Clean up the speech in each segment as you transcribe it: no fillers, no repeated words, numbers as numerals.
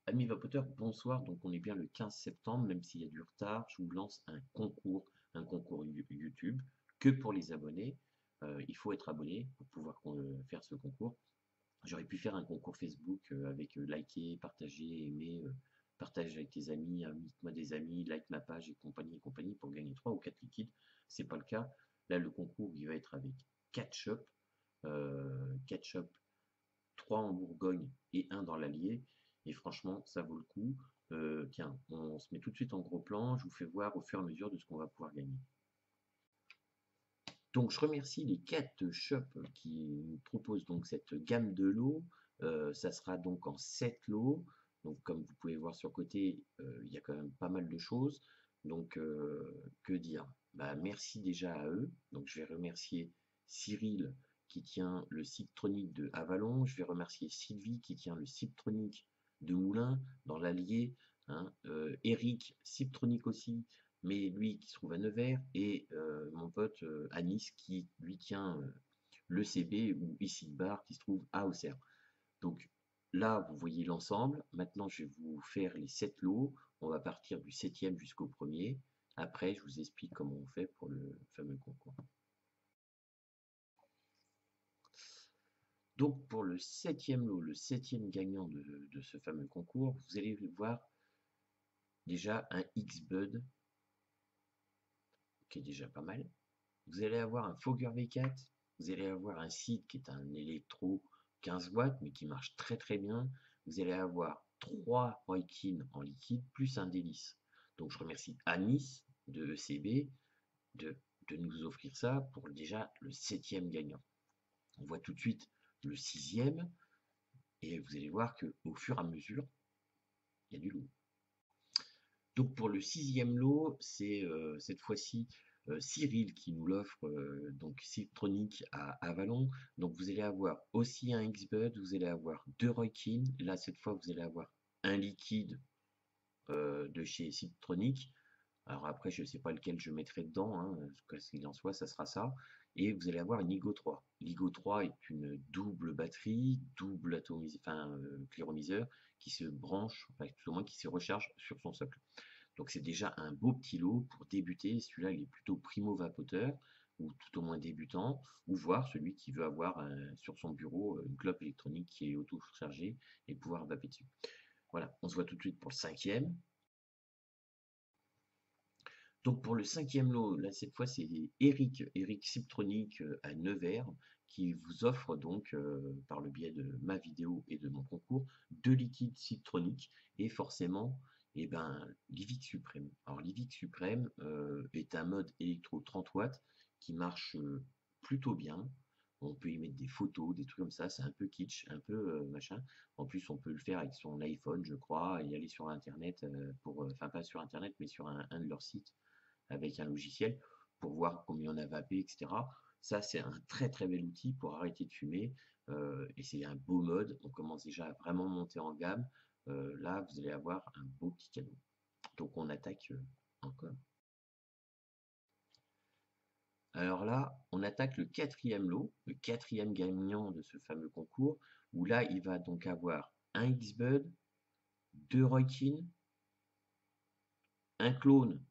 Amis vapoteurs, bonsoir. Donc on est bien le 15 septembre, même s'il y a du retard, je vous lance un concours YouTube que pour les abonnés. Il faut être abonné pour pouvoir faire ce concours. J'aurais pu faire un concours Facebook avec liker, partager, aimer, partage avec tes amis, invite-moi des amis, like ma page et compagnie pour gagner 3 ou 4 liquides. C'est pas le cas. Là, le concours, il va être avec Ketchup, Ketchup 3 en Bourgogne et un dans l'Allier. Et franchement, ça vaut le coup. Tiens, on se met tout de suite en gros plan. Je vous fais voir au fur et à mesure de ce qu'on va pouvoir gagner. Donc, je remercie les 4 shops qui nous proposent donc cette gamme de lots. Ça sera donc en 7 lots. Donc, comme vous pouvez voir sur le côté, il y a quand même pas mal de choses. Donc, que dire? Bah, merci déjà à eux. Donc, je vais remercier Cyril qui tient le Siptronic de Avalon. Je vais remercier Sylvie qui tient le Siptronic de Moulins dans l'Allier. Hein. Eric, Siptronic aussi, mais lui qui se trouve à Nevers, et mon pote à Nice qui lui tient le CB ou ici bar qui se trouve à Auxerre. Donc là, vous voyez l'ensemble. Maintenant, je vais vous faire les 7 lots. On va partir du 7e jusqu'au premier. Après, je vous explique comment on fait pour le fameux concours. Donc pour le 7e lot, le 7e gagnant de ce fameux concours, vous allez voir déjà un X-Bud qui est déjà pas mal. Vous allez avoir un Fogger V4, vous allez avoir un Seed qui est un électro 15 watts mais qui marche très très bien. Vous allez avoir 3 Roykin en liquide plus un délice. Donc je remercie Anis de ECB de, de nous offrir ça pour déjà le 7e gagnant. On voit tout de suite le 6e et vous allez voir qu'au fur et à mesure, il y a du lourd. Donc pour le 6e lot, c'est cette fois-ci Cyril qui nous l'offre, donc Siptronic à Avalon. Donc vous allez avoir aussi un X-Bud, vous allez avoir 2 Roykin. Là, cette fois, vous allez avoir un liquide de chez Siptronic. Alors après, je ne sais pas lequel je mettrai dedans, hein, quoi qu'il en soit, ça sera ça. Et vous allez avoir une LiGo 3. LiGo 3 est une double batterie, double cléromiseur, qui se branche, enfin tout au moins qui se recharge sur son socle. Donc c'est déjà un beau petit lot pour débuter. Celui-là, il est plutôt primo-vapoteur, ou tout au moins débutant, ou voir celui qui veut avoir sur son bureau une clope électronique qui est auto-chargée et pouvoir vaper dessus. Voilà, on se voit tout de suite pour le 5e. Donc pour le 5e lot, là cette fois c'est Eric Siptronic à Nevers qui vous offre donc par le biais de ma vidéo et de mon concours 2 liquides Siptronic et forcément l'IVIC Suprême. Alors l'IVIC Suprême est un mode électro 30 watts qui marche plutôt bien. On peut y mettre des photos, des trucs comme ça, c'est un peu kitsch, un peu machin. En plus, on peut le faire avec son iPhone, je crois, et aller sur Internet enfin pas sur Internet, mais sur un de leurs sites avec un logiciel pour voir combien on a vapé, etc. Ça, c'est un très très bel outil pour arrêter de fumer et c'est un beau mode. On commence déjà à vraiment monter en gamme. Là, vous allez avoir un beau petit cadeau. Donc, on attaque encore. Alors là, on attaque le 4e lot, le 4e gagnant de ce fameux concours, où là, il va donc avoir un X-Bud, 2 Roykin, un clone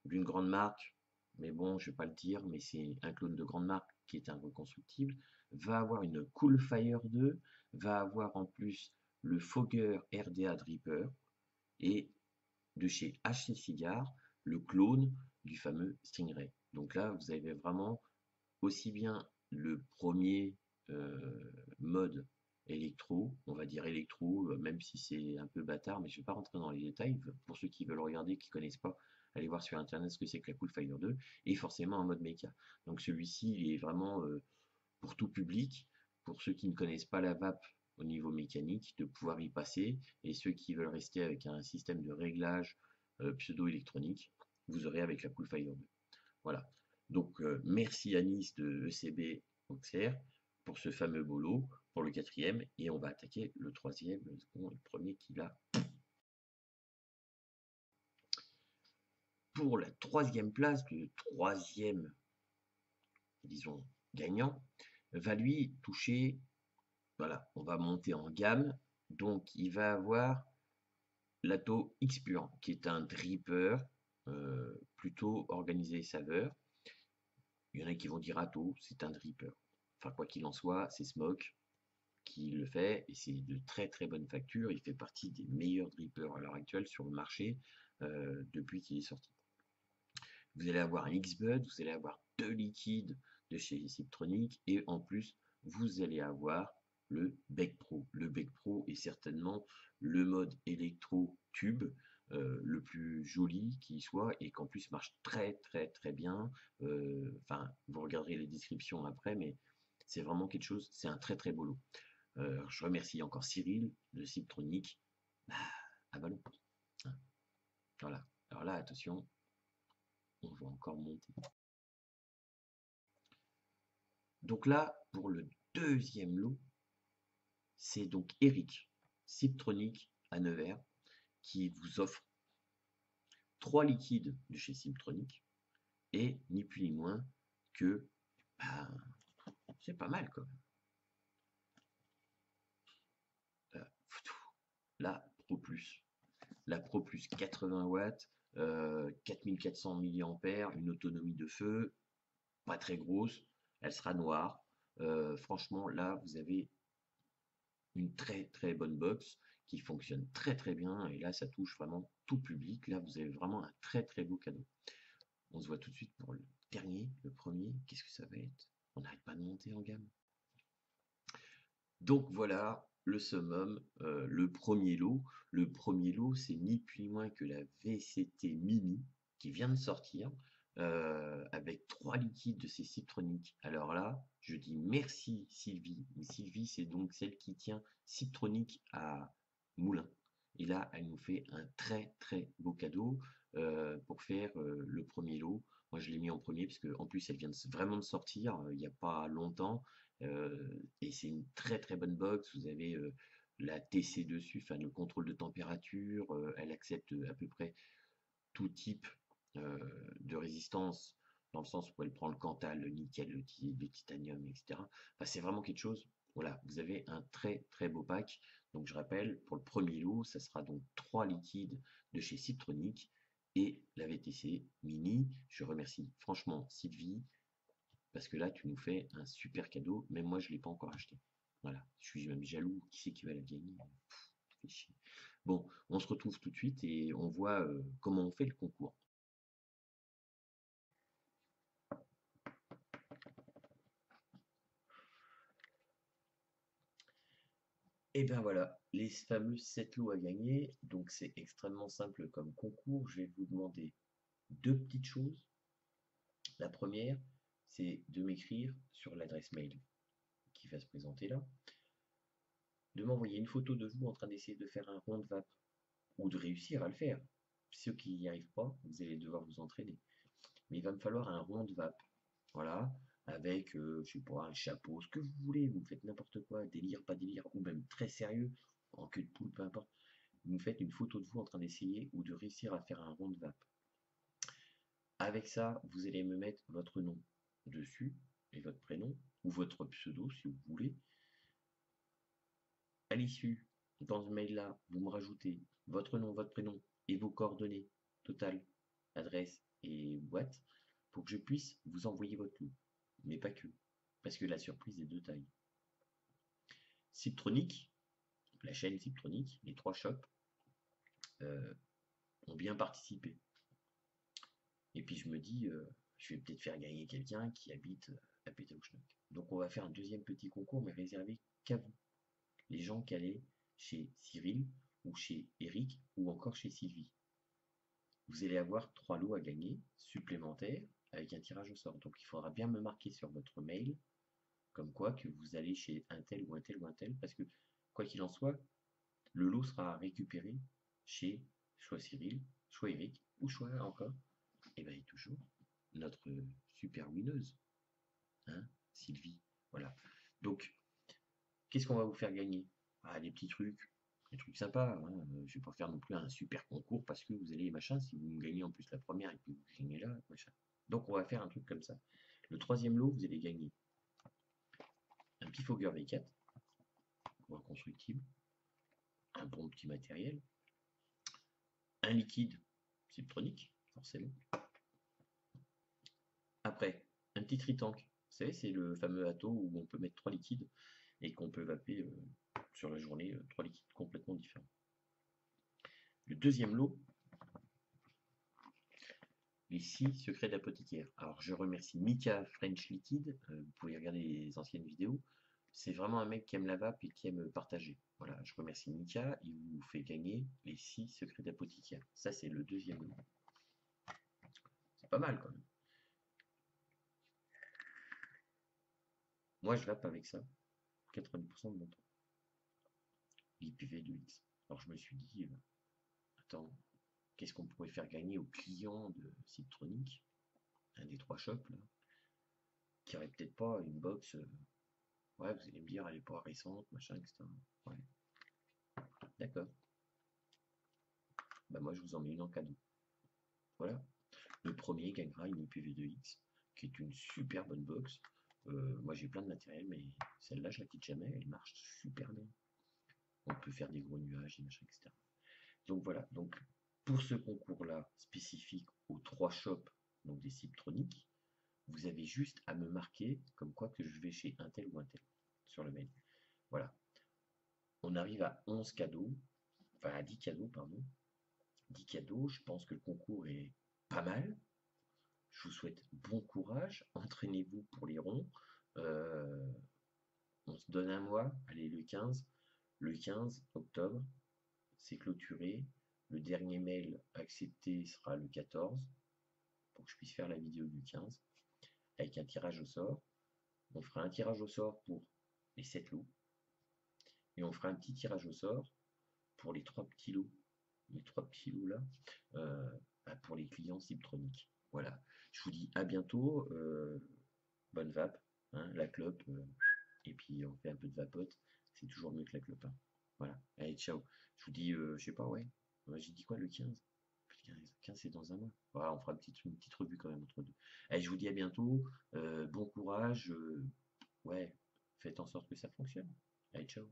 d'une grande marque, mais bon, je vais pas le dire, mais c'est un clone de grande marque qui est un reconstructible, va avoir une Coolfire 2, va avoir en plus le Fogger RDA Dripper et de chez HC Cigar, le clone du fameux Stingray. Donc là, vous avez vraiment aussi bien le premier mode électro, on va dire électro, même si c'est un peu bâtard, mais je ne vais pas rentrer dans les détails. Pour ceux qui veulent regarder, qui ne connaissent pas, allez voir sur internet ce que c'est que la Coolfire 2, et forcément un mode méca. Donc celui-ci, il est vraiment pour tout public, pour ceux qui ne connaissent pas la vape au niveau mécanique, de pouvoir y passer, et ceux qui veulent rester avec un système de réglage pseudo-électronique, vous aurez avec la Coolfire 2. Voilà. Donc, merci à Nice de ECB Auxerre pour ce fameux bolo, pour le 4e, et on va attaquer le 3e, le second et le premier qui l'a. Pour la 3e place, le 3e, disons, gagnant, va lui toucher, voilà, on va monter en gamme, donc il va avoir l'Atto X Pure, qui est un dripper plutôt organisé saveur. Il y en a qui vont dire Atto, c'est un dripper. Enfin, quoi qu'il en soit, c'est Smoke qui le fait et c'est de très très bonne facture. Il fait partie des meilleurs drippers à l'heure actuelle sur le marché depuis qu'il est sorti. Vous allez avoir un X-Bud, vous allez avoir deux liquides de chez Siptronic et en plus vous allez avoir le Bec Pro. Le Bec Pro est certainement le mode électro tube le plus joli qui soit et qu'en plus marche très très très bien. Enfin, vous regarderez les descriptions après, mais c'est vraiment quelque chose, c'est un très très beau lot. Je remercie encore Cyril de Siptronic à Vallon. Hein, voilà. Alors là, attention, on va encore monter. Donc là, pour le deuxième lot, c'est donc Eric, Siptronic à Nevers, qui vous offre 3 liquides de chez Siptronic et ni plus ni moins que, bah, c'est pas mal quand même. La Pro Plus. La Pro Plus 80 watts, 4400 mAh, une autonomie de feu, pas très grosse, elle sera noire. Franchement, là, vous avez une très très bonne box qui fonctionne très très bien et là ça touche vraiment tout public. Là vous avez vraiment un très très beau cadeau. On se voit tout de suite pour le dernier, le premier. Qu'est-ce que ça va être? On n'arrête pas de monter en gamme. Donc voilà le summum, le premier lot. Le premier lot, c'est ni plus ni moins que la VCT Mini qui vient de sortir avec 3 liquides de ces Siptronic. Alors là, je dis merci Sylvie. Sylvie, c'est donc celle qui tient Siptronic à Moulins. Et là, elle nous fait un très très beau cadeau pour faire le premier lot. Moi, je l'ai mis en premier parce qu'en plus, elle vient vraiment de sortir il n'y a pas longtemps. Et c'est une très très bonne box. Vous avez la TC dessus, enfin le contrôle de température. Elle accepte à peu près tout type de résistance, dans le sens où elle prend le Cantal, le nickel, le titanium, etc. Enfin, c'est vraiment quelque chose. Voilà, vous avez un très très beau pack. Donc je rappelle, pour le premier lot, ça sera donc 3 liquides de chez Siptronic et la VTC Mini. Je remercie franchement Sylvie parce que là, tu nous fais un super cadeau. Même moi, je ne l'ai pas encore acheté. Voilà, je suis même jaloux. Qui c'est qui va la gagner? Fait chier. Bon, on se retrouve tout de suite et on voit comment on fait le concours. Et bien voilà, les fameux 7 lots à gagner. Donc c'est extrêmement simple comme concours. Je vais vous demander deux petites choses. La première, c'est de m'écrire sur l'adresse mail qui va se présenter là, de m'envoyer une photo de vous en train d'essayer de faire un rond de vape ou de réussir à le faire. Ceux qui n'y arrivent pas, vous allez devoir vous entraîner. Mais il va me falloir un rond de vape. Voilà, avec, je sais pas, un chapeau, ce que vous voulez, vous faites n'importe quoi, délire, pas délire, ou même très sérieux, en queue de poule, peu importe. Vous me faites une photo de vous en train d'essayer ou de réussir à faire un rond de vape. Avec ça, vous allez me mettre votre nom dessus et votre prénom, ou votre pseudo si vous voulez. À l'issue, dans ce mail-là, vous me rajoutez votre nom, votre prénom et vos coordonnées totales, adresse et boîte, pour que je puisse vous envoyer votre lot. Mais pas que, parce que la surprise est de taille. Siptronic, la chaîne Siptronic, les 3 shops, ont bien participé. Et puis je me dis, je vais peut-être faire gagner quelqu'un qui habite à Pétaouchnok. Donc on va faire un deuxième petit concours, mais réservé qu'à vous. Les gens qui allaient chez Cyril, ou chez Eric, ou encore chez Sylvie. Vous allez avoir 3 lots à gagner supplémentaires avec un tirage au sort. Donc il faudra bien me marquer sur votre mail, comme quoi que vous allez chez un tel ou un tel ou un tel, parce que quoi qu'il en soit, le lot sera récupéré chez soit Cyril, soit Eric, ou soit encore, et bien toujours, notre super winneuse, hein, Sylvie. Voilà. Donc, qu'est-ce qu'on va vous faire gagner? Ah, des trucs sympas. Hein. Je vais pas faire non plus un super concours parce que vous allez machin, si vous me gagnez en plus la première et que vous gagnez là, machin. Donc, on va faire un truc comme ça. Le troisième lot, vous allez gagner un petit Fogger V4, reconstructible, un bon petit matériel, un liquide Siptronic, forcément. Après, un petit tritank. Vous savez, c'est le fameux atto où on peut mettre 3 liquides et qu'on peut vaper sur la journée, 3 liquides complètement différents. Le deuxième lot, les 6 secrets d'apothicaire. Alors, je remercie Mika French Liquid, vous pouvez regarder les anciennes vidéos. C'est vraiment un mec qui aime la vape et qui aime partager. Voilà, je remercie Mika, il vous fait gagner les 6 secrets d'apothicaire. Ça, c'est le deuxième lot. C'est pas mal quand même. Moi, je vape avec ça 90% de mon temps. l'IPv2X. Alors, je me suis dit, attends, qu'est-ce qu'on pourrait faire gagner aux clients de Siptronic, un des 3 shops, là, qui aurait peut-être pas une box. Ouais, vous allez me dire, elle est pas récente, machin, etc. Ouais, d'accord. Bah, moi, je vous en mets une en cadeau. Voilà. Le premier gagnera une IPv2X, qui est une super bonne box. Moi, j'ai plein de matériel, mais celle-là, je la quitte jamais. Elle marche super bien. On peut faire des gros nuages, des machins, etc. Donc voilà. Donc, pour ce concours-là, spécifique aux 3 shops, donc des Siptronic, vous avez juste à me marquer comme quoi que je vais chez un tel ou un tel sur le mail. Voilà. On arrive à 11 cadeaux, enfin à 10 cadeaux, pardon. 10 cadeaux, je pense que le concours est pas mal. Je vous souhaite bon courage, entraînez-vous pour les ronds. On se donne un mois, allez le 15. Le 15 octobre, c'est clôturé. Le dernier mail accepté sera le 14 pour que je puisse faire la vidéo du 15 avec un tirage au sort. On fera un tirage au sort pour les 7 lots et on fera un petit tirage au sort pour les 3 petits lots. Les 3 petits lots là, pour les clients Siptronic. Voilà. Je vous dis à bientôt. Bonne vape, hein, la clope, et puis on fait un peu de vapote. C'est toujours mieux que la clope. Hein. Voilà. Allez, ciao. Je vous dis, je sais pas, ouais. J'ai dit quoi le 15? Le 15 c'est dans un mois. Voilà, on fera une petite revue quand même entre deux. Allez, je vous dis à bientôt. Bon courage. Ouais, faites en sorte que ça fonctionne. Allez, ciao.